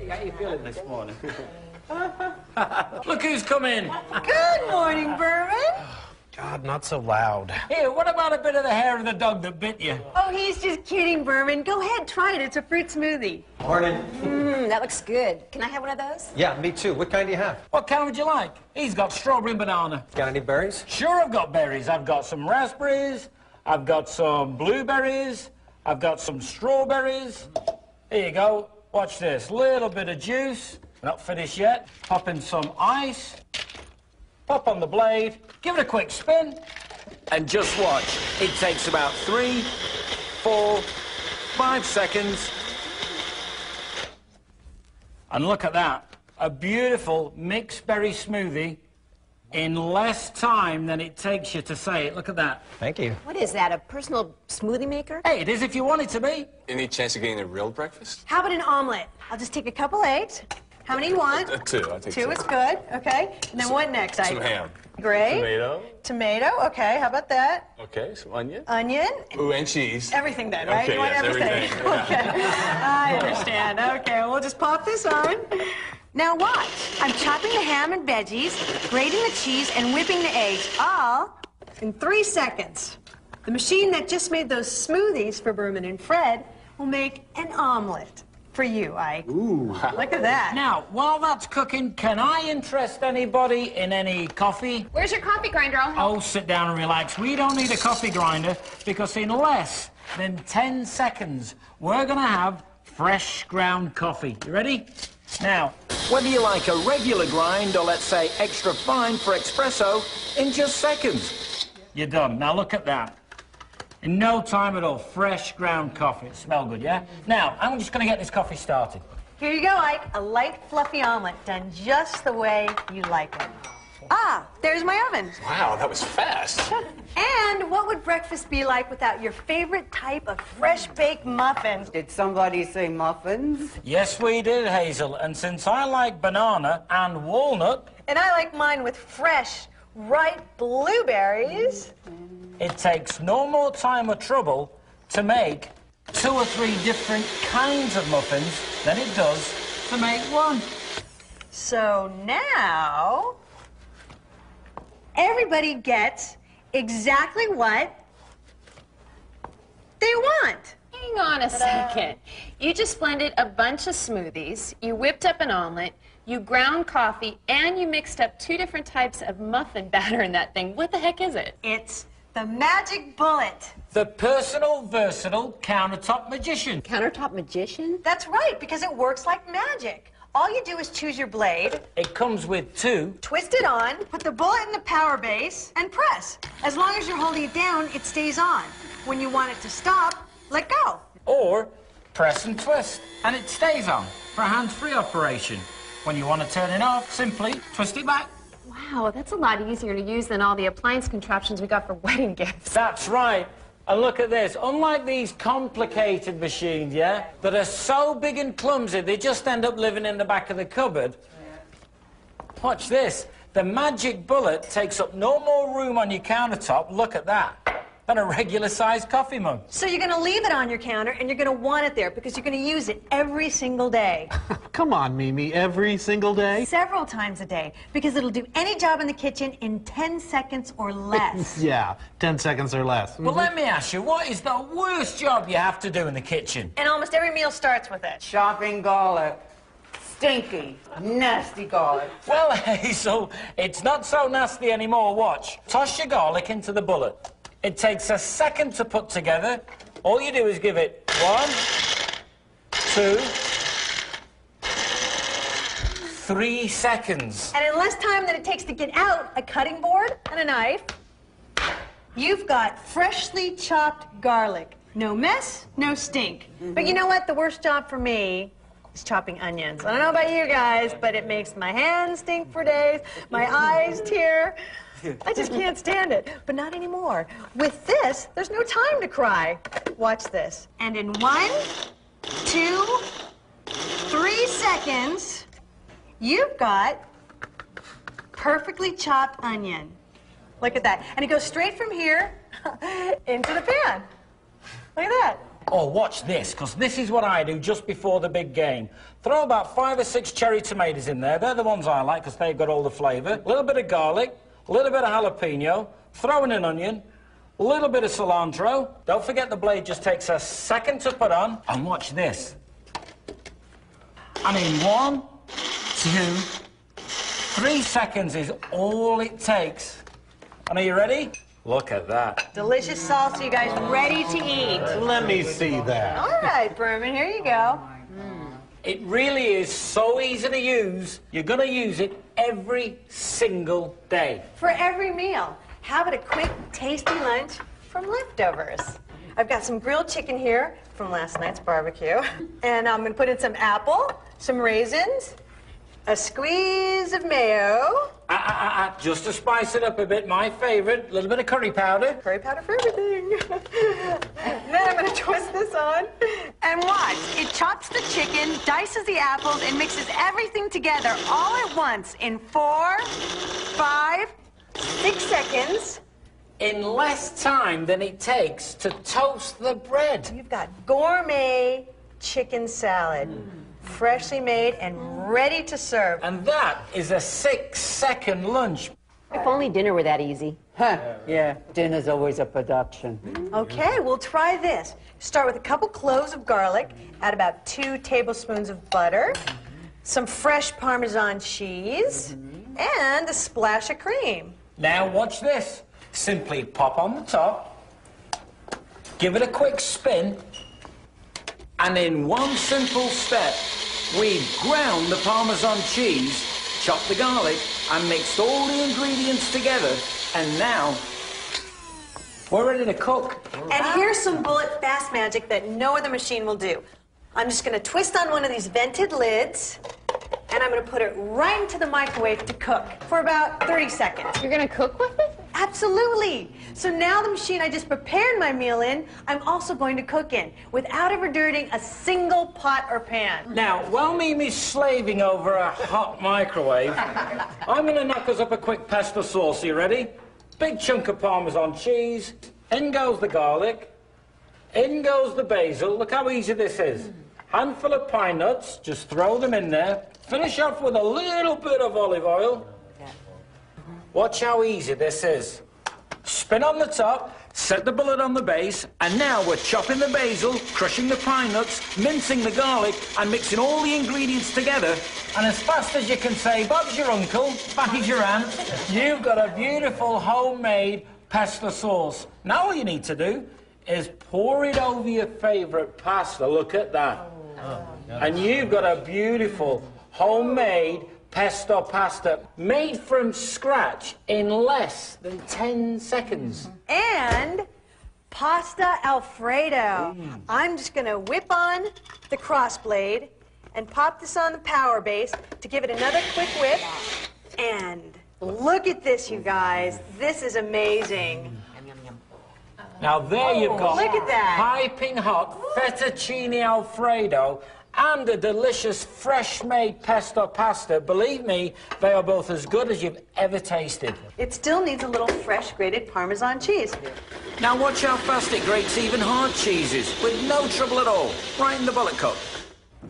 How you feeling this morning? Look who's come in. Good morning, Berman. God, not so loud. Here, what about a bit of the hair of the dog that bit you? Oh, he's just kidding, Berman. Go ahead, try it. It's a fruit smoothie. Morning. That looks good. Can I have one of those? Yeah, me too. What kind do you have? What kind would you like? He's got strawberry and banana. Got any berries? Sure, I've got berries. I've got some raspberries. I've got some blueberries. I've got some strawberries. Here you go. Watch this. Little bit of juice. Not finished yet. Pop in some ice. Pop on the blade. Give it a quick spin. And just watch. It takes about 3, 4, 5 seconds. And look at that. A beautiful mixed berry smoothie in less time than it takes you to say it. Look at that. Thank you. What is that, a personal smoothie maker? Hey, it is if you want it to be. Any chance of getting a real breakfast? How about an omelet? I'll just take a couple eggs. How many you want? 2. I'll take 2. 2 is good, okay. And then what next? Some ham. Great. Tomato. Tomato, okay. How about that? Okay, some onion. Onion. Ooh, and cheese. Everything then, right? Okay, You want yes, everything. everything. Okay. I understand. Okay, we'll just pop this on. Now watch. I'm chopping the ham and veggies, grating the cheese, and whipping the eggs, all in 3 seconds. The machine that just made those smoothies for Berman and Fred will make an omelet for you, Ike. Ooh. Look at that. Now, while that's cooking, can I interest anybody in any coffee? Where's your coffee grinder? I'll help. Oh, sit down and relax. We don't need a coffee grinder because in less than 10 seconds, we're going to have fresh ground coffee. You ready? Now, whether you like a regular grind or, let's say, extra fine for espresso, in just seconds, you're done. Now, look at that. In no time at all, fresh ground coffee. It smells good, yeah? Now, I'm just going to get this coffee started. Here you go, Ike. A light, fluffy omelet done just the way you like it. Ah, there's my oven. Wow, that was fast. And what would breakfast be like without your favorite type of fresh-baked muffins? Did somebody say muffins? Yes, we did, Hazel. And since I like banana and walnut... And I like mine with fresh, ripe blueberries. It takes no more time or trouble to make 2 or 3 different kinds of muffins than it does to make one. So now, everybody gets exactly what they want. Hang on a second. You just blended a bunch of smoothies, you whipped up an omelet, you ground coffee, and you mixed up 2 different types of muffin batter in that thing. What the heck is it? It's the magic bullet. The personal, versatile countertop magician. Countertop magician? That's right, because it works like magic. All you do is choose your blade, It comes with 2. twist it on, put the bullet in the power base, and press. As long as you're holding it down, it stays on. When you want it to stop, let go. Or press and twist, and it stays on for a hands-free operation. When you want to turn it off, simply twist it back. Wow, that's a lot easier to use than all the appliance contraptions we got for wedding gifts. That's right. And look at this. Unlike these complicated machines, yeah, that are so big and clumsy, they just end up living in the back of the cupboard. Watch this. The magic bullet takes up no more room on your countertop, look at that, than a regular-sized coffee mug. So you're going to leave it on your counter, and you're going to want it there because you're going to use it every single day. Come on, Mimi, every single day? Several times a day, because it'll do any job in the kitchen in 10 seconds or less. Yeah, 10 seconds or less. Well, let me ask you, what is the worst job you have to do in the kitchen? And almost every meal starts with it. Chopping garlic. Stinky, nasty garlic. Well, Hazel, it's not so nasty anymore. Watch. Toss your garlic into the bullet. It takes a second to put together. All you do is give it 1, 2, 3 seconds. And in less time than it takes to get out a cutting board and a knife, you've got freshly chopped garlic. No mess, no stink. But you know what? The worst job for me is chopping onions. I don't know about you guys, but it makes my hands stink for days, my eyes tear. I just can't stand it, but not anymore. With this, there's no time to cry. Watch this. And in 1, 2, 3 seconds, you've got perfectly chopped onion. Look at that. And it goes straight from here into the pan. Look at that. Oh, watch this, because this is what I do just before the big game. Throw about 5 or 6 cherry tomatoes in there. They're the ones I like, because they've got all the flavour. A little bit of garlic, a little bit of jalapeno, throw in an onion, a little bit of cilantro. Don't forget the blade just takes a second to put on. And watch this. And in 1, 2, 3 seconds is all it takes. And are you ready? Look at that. Delicious salsa, you guys, ready to eat. Let me see that. All right, Berman, here you go. It really is so easy to use. You're going to use it every single day. For every meal, have it a quick, tasty lunch from leftovers. I've got some grilled chicken here from last night's barbecue. And I'm going to put in some apple, some raisins, a squeeze of mayo. Just to spice it up a bit, my favourite, a little bit of curry powder. Curry powder for everything. Then I'm going to twist this on. And watch. It chops the chicken, dices the apples, and mixes everything together all at once in 4, 5, 6 seconds. In less time than it takes to toast the bread. You've got gourmet chicken salad. Freshly made and ready to serve. And that is a 6-second lunch. If only dinner were that easy. Huh, yeah, dinner's always a production. Okay, we'll try this. Start with a couple cloves of garlic, add about 2 tablespoons of butter, some fresh Parmesan cheese, and a splash of cream. Now watch this. Simply pop on the top, give it a quick spin, and in one simple step, we've ground the Parmesan cheese, chopped the garlic, and mixed all the ingredients together, and now we're ready to cook. And here's some bullet fast magic that no other machine will do. I'm just going to twist on one of these vented lids, and I'm going to put it right into the microwave to cook for about 30 seconds. You're going to cook with it? Absolutely. So now the machine I just prepared my meal in, I'm also going to cook in without ever dirtying a single pot or pan. Now, while Mimi's slaving over a hot microwave, I'm going to knock us up a quick pesto sauce. Are you ready? Big chunk of Parmesan cheese. In goes the garlic. In goes the basil. Look how easy this is. Handful of pine nuts. Just throw them in there. Finish off with a little bit of olive oil. Watch how easy this is. Spin on the top, set the bullet on the base, and now we're chopping the basil, crushing the pine nuts, mincing the garlic, and mixing all the ingredients together. And as fast as you can say, Bob's your uncle, Fatty's your aunt, you've got a beautiful homemade pesto sauce. Now all you need to do is pour it over your favourite pasta. Look at that. And you've got a beautiful homemade pesto pasta made from scratch in less than 10 seconds. And pasta Alfredo. I'm just going to whip on the cross blade and pop this on the power base to give it another quick whip. And look at this, you guys. This is amazing. Now there you've got look at that. piping hot fettuccine Alfredo and a delicious fresh-made pesto pasta. Believe me, they are both as good as you've ever tasted. It still needs a little fresh grated Parmesan cheese. Now watch how fast it grates even hard cheeses with no trouble at all. Right in the bullet cup.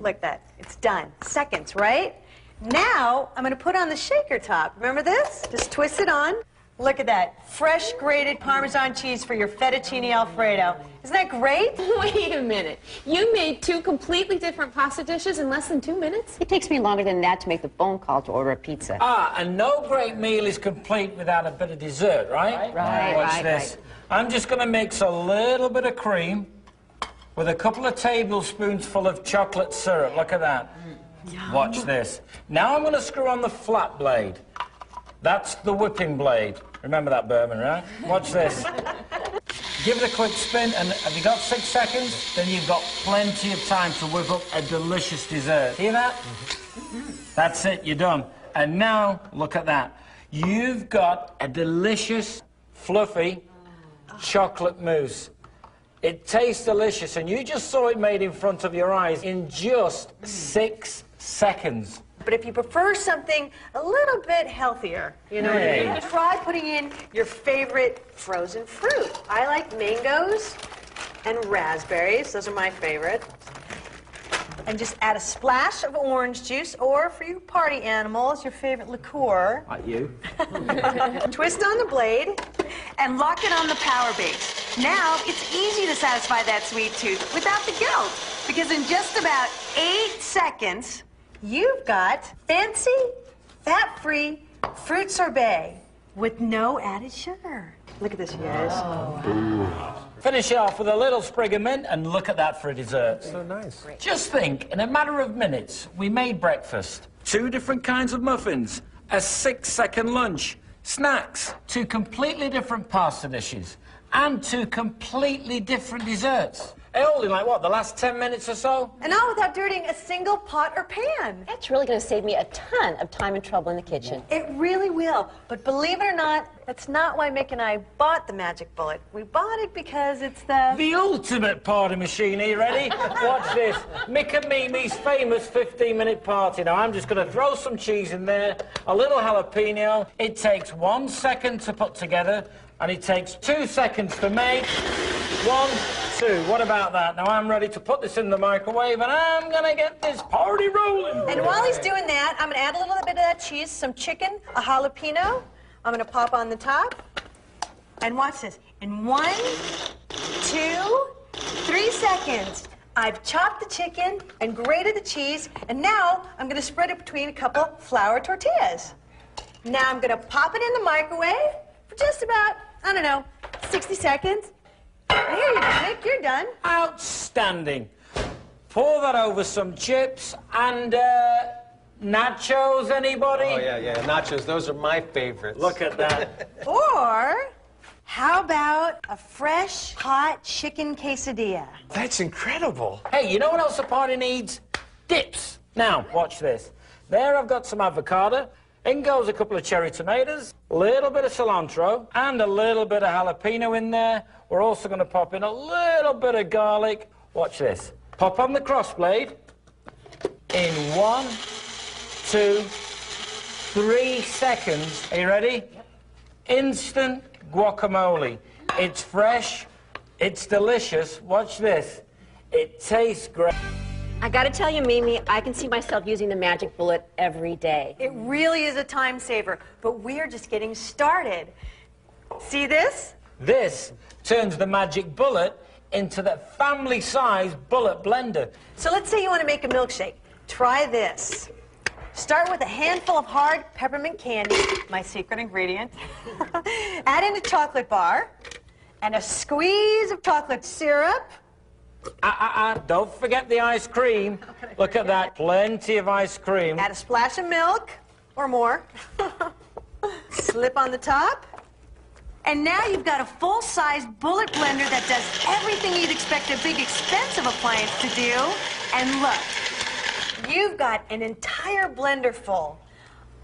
Look at that. It's done. Seconds, right? Now, I'm going to put on the shaker top. Remember this? Just twist it on. Look at that. Fresh grated Parmesan cheese for your fettuccine Alfredo. Isn't that great? Wait a minute. You made 2 completely different pasta dishes in less than 2 minutes? It takes me longer than that to make the phone call to order a pizza. And no great meal is complete without a bit of dessert, right? Watch this. I'm just going to mix a little bit of cream with a couple of tablespoons full of chocolate syrup. Look at that. Watch this. Now I'm going to screw on the flat blade. That's the whipping blade. Remember that, Berman, right? Watch this. Give it a quick spin, and have you got 6 seconds? Then you've got plenty of time to whip up a delicious dessert. Hear that? That's it, you're done. And now, look at that. You've got a delicious, fluffy chocolate mousse. It tastes delicious, and you just saw it made in front of your eyes in just 6 seconds. But if you prefer something a little bit healthier, you know what I mean? Try putting in your favorite frozen fruit. I like mangoes and raspberries. Those are my favorite. And just add a splash of orange juice, or for you party animals, your favorite liqueur. Like you. Twist on the blade and lock it on the power base. Now it's easy to satisfy that sweet tooth without the guilt, because in just about 8 seconds, you've got fancy, fat-free fruit sorbet with no added sugar. Look at this, you guys. Finish it off with a little sprig of mint and look at that for a dessert. So nice. Just think, in a matter of minutes, we made breakfast, 2 different kinds of muffins, a 6-second lunch, snacks, 2 completely different pasta dishes, and 2 completely different desserts. All in, like, what, the last 10 minutes or so? And all without dirtying a single pot or pan. That's really going to save me a ton of time and trouble in the kitchen. It really will. But believe it or not, that's not why Mick and I bought the Magic Bullet. We bought it because it's The ultimate party machine. Are you ready? Watch this. Mick and Mimi's famous 15-minute party. Now, I'm just going to throw some cheese in there, a little jalapeno. It takes 1 second to put together, and it takes 2 seconds to make. 1, 2. What about that? Now I'm ready to put this in the microwave, and I'm gonna get this party rolling. And while he's doing that, I'm gonna add a little bit of that cheese, some chicken, a jalapeno. I'm gonna pop on the top. And watch this. In 1, 2, 3 seconds, I've chopped the chicken and grated the cheese, and now I'm gonna spread it between a couple flour tortillas. Now I'm gonna pop it in the microwave for just about, I don't know, 60 seconds. Here you go, Mick, you're done. Outstanding. Pour that over some chips and, nachos, anybody? Oh, yeah. Nachos, those are my favorites. Look at that. Or, how about a fresh, hot chicken quesadilla? That's incredible. Hey, you know what else a party needs? Dips. Now, watch this. There I've got some avocado. In goes a couple of cherry tomatoes, a little bit of cilantro, and a little bit of jalapeno in there. We're also going to pop in a little bit of garlic. Watch this. Pop on the crossblade. In 1, 2, 3 seconds. Are you ready? Instant guacamole. It's fresh. It's delicious. Watch this. It tastes great. I gotta tell you, Mimi, I can see myself using the Magic Bullet every day. It really is a time saver, but we're just getting started. See this? This turns the Magic Bullet into the family-size bullet blender. So let's say you want to make a milkshake. Try this. Start with a handful of hard peppermint candy, my secret ingredient. Add in a chocolate bar and a squeeze of chocolate syrup. Don't forget the ice cream. Look at that, plenty of ice cream. Add a splash of milk, or more. Slip on the top. And now you've got a full-size bullet blender that does everything you'd expect a big, expensive appliance to do. And look, you've got an entire blender full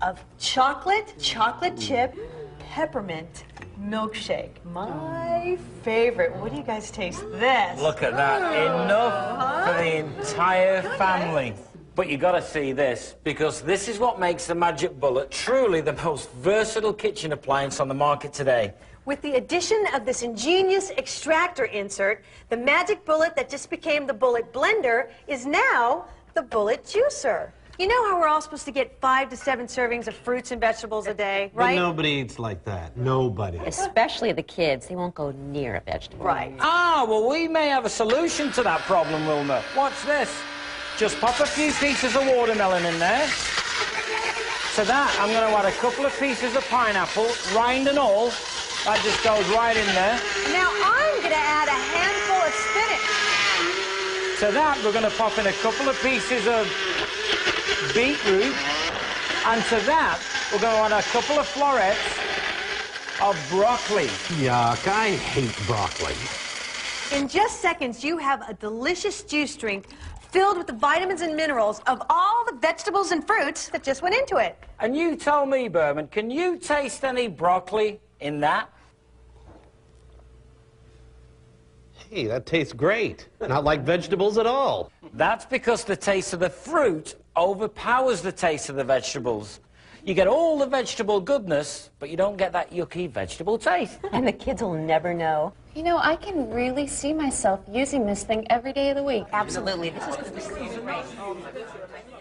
of chocolate chip, peppermint milkshake. My favorite. What do you guys taste? This. Look at that, enough for the entire family. But you gotta see this, because this is what makes the Magic Bullet truly the most versatile kitchen appliance on the market today. With the addition of this ingenious extractor insert, the Magic Bullet that just became the Bullet Blender is now the Bullet Juicer. You know how we're all supposed to get 5 to 7 servings of fruits and vegetables a day, right? But nobody eats like that. Nobody. Especially the kids. They won't go near a vegetable. Right. Well, we may have a solution to that problem, Wilma. Watch this. Just pop a few pieces of watermelon in there. To that, I'm going to add a couple of pieces of pineapple, rind and all. That just goes right in there. Now I'm going to add a handful of spinach. To that, we're going to pop in a couple of pieces of beetroot. And to that, we're going to add a couple of florets of broccoli. Yuck, I hate broccoli. In just seconds, you have a delicious juice drink filled with the vitamins and minerals of all the vegetables and fruits that just went into it. And you tell me, Berman, can you taste any broccoli in that? Hey, that tastes great. Not like vegetables at all. That's because the taste of the fruit overpowers the taste of the vegetables. You get all the vegetable goodness, but you don't get that yucky vegetable taste. And the kids will never know. You know, I can really see myself using this thing every day of the week. Absolutely. This is going to be great.